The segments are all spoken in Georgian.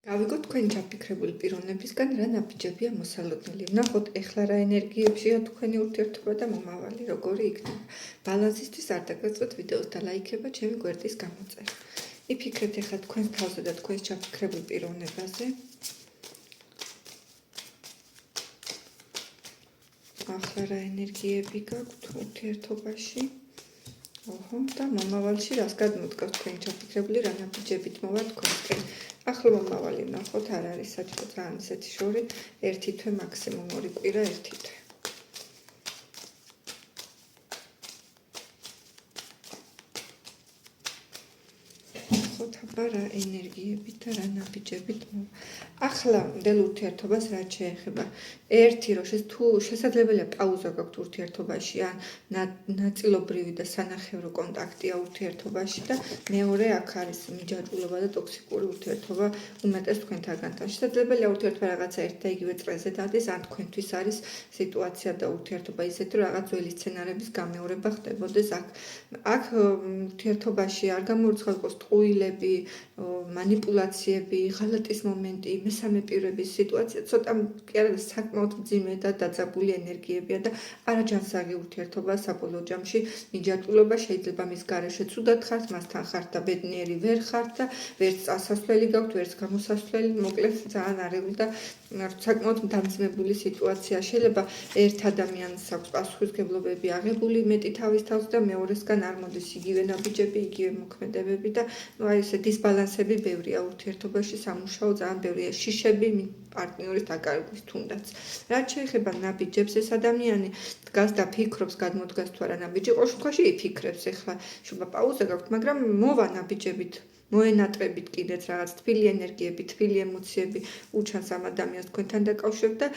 გავიგოთ თქვენი ჩაფიქრებული პიროვნებისგან რა ნაბიჯებია მოსალოდნელი. ვნახოთ ეხლა რა ენერგიებშია თქვენი ურთიერთობა და მომავალი როგორი იქნება. ბალანსისთვის არ დაგაწყვეტ ვიდეოს და ლაიქება ჩემი გვერდის გამოწერა. იფიქრეთ ეხლა თქვენს თავზე და თქვენს ჩაფიქრებულ პიროვნებაზე. ახლა რა ენერგიები გაქვთ ურთიერთობაში. და მომავალში რას გადმოდგავს თქვენი ჩაფიქრებული რა ნაბიჯებით მოვა თქვენკენ. ახლა მომავალი ვნახოთ არ არის საჭირო ძალიან ისეთი შორი, ერთი თვე მაქსიმუმ 2 კვირა ერთი თვე. აბა რა ენერგიებით და რა ნაბიჯებით მოვა. ახლა მდელ ურთიერთობას რაც შეეხება. ერთი რომ თუ შესაძლებელია პაუზა გაქვთ ურთიერთობაში ან ნაწილობრივი და სანახევრო კონტაქტია ურთიერთობაში და მეორე აქ არის მიჯაჭვულობა და ტოქსიკური ურთიერთობა უმეტეს თქვენთაგანთან. შესაძლებელია ურთიერთობა რაღაცა ერთ და იგივე წრეზე დადეს ან თქვენთვის არის სიტუაცია და ურთიერთობა ისეთი რომ რაღაც ძველი სცენარების გამეორება ხდებოდეს აქ. აქ ურთიერთობაში არ გამორიცხავს ტყუილები, манипуляციები, ღალატის მომენტი, მესამე პირების სიტუაცია, ცოტა კი არა საკმაოდ მძიმე და დაძაბული ენერგიებია და არაჯანსაღი ურთიერთობა საბოლოო ჯამში მიჯაჭვულობა შეიძლება მის გარეშე ცუდად ხართ, მასთან ხართ და ბედნიერი ვერ ხართ და ვერც წასასვლელი გაქვთ, ვერც გამოსასვლელი, მოკლედ ძალიან არეული და საკმაოდ დამძიმებული სიტუაცია. შეიძლება ერთ ადამიანს აქვს პასუხისმგებლობები აღებული მეტი თავის თავს და მეორესგან არ მოდის იგივე ნაბიჯები, იგივე მოქმედებები და აი ესე დისბალანსები ბევრია ურთიერთობაში, სამუშაო ძალიან ბევრია, შიშები პარტნიორის დაკარგვის თუნდაც. რაც შეეხება ნაბიჯებს, ეს ადამიანი დგას და ფიქრობს, გადმოდგას თუ არა ნაბიჯი, ყოველ შემთხვევაში იფიქრებს, ეხლა შეიძლება პაუზა გაქვთ, მაგრამ მოვა ნაბიჯებით. მოენატრებით კიდეც რაღაც თბილი ენერგიები, თბილი ემოციები უჩანს ამ ადამიანს თქვენთან დაკავშირებით და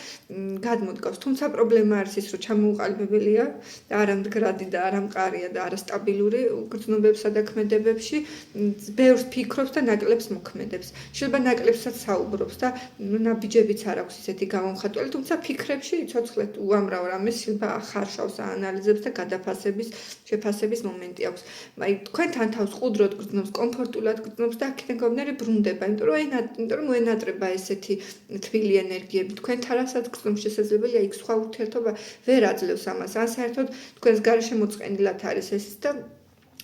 გადმოდგავს. თუმცა პრობლემა არის ის, რომ ჩამოუყალიბებელია და არამდგრადი და არამყარია და არასტაბილური გრძნობებსა და ქმედებებში, ბევრს ფიქრობს და ნაკლებს მოქმედებს. შეიძლება ნაკლებსაც საუბრობს და ნაბიჯებიც არ აქვს ისეთი გამომხატველი, თუმცა ფიქრებში იცოცხლეთ უამრავ რამეს, შეიძლება ახარშავს, აანალიზებს და გადაფასების, შეფასების მომენტი აქვს. აი თქვენთან თავს ყუდროდ გრძნობს, კომფორტულად გრძნობს და აქედან გამომდინარე ბრუნდება, იმიტომ რომ მოენატრება ესეთი თბილი ენერგიები. თქვენთან რასაც გრძნობს შესაძლებელია იქ სხვა ურთიერთობა ვერ აძლევს ამას. ან საერთოდ თქვენს გარეშე მოწყენილად არის ეს და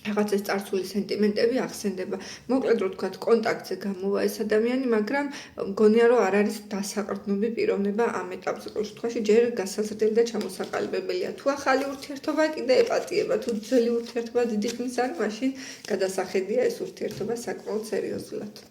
რაღაც ეს წარსული სენტიმენტები ახსენდება. მოკლედ რო თქვათ, კონტაქტზე გამოვა ეს ადამიანი, მაგრამ მგონია რომ არ არის დასაყრდნობი პიროვნება ამ ეტაპზე. ყოველ შემთხვევაში ჯერ გასაზრდელი და ჩამოსაყალიბებელია. თუ ახალი ურთიერთობა კიდე ეპატიება, თუ ძველი ურთიერთობა დიდი ხნის არის, მაშინ გადასახედია ეს ურთიერთობა საკმაოდ სერიოზულად.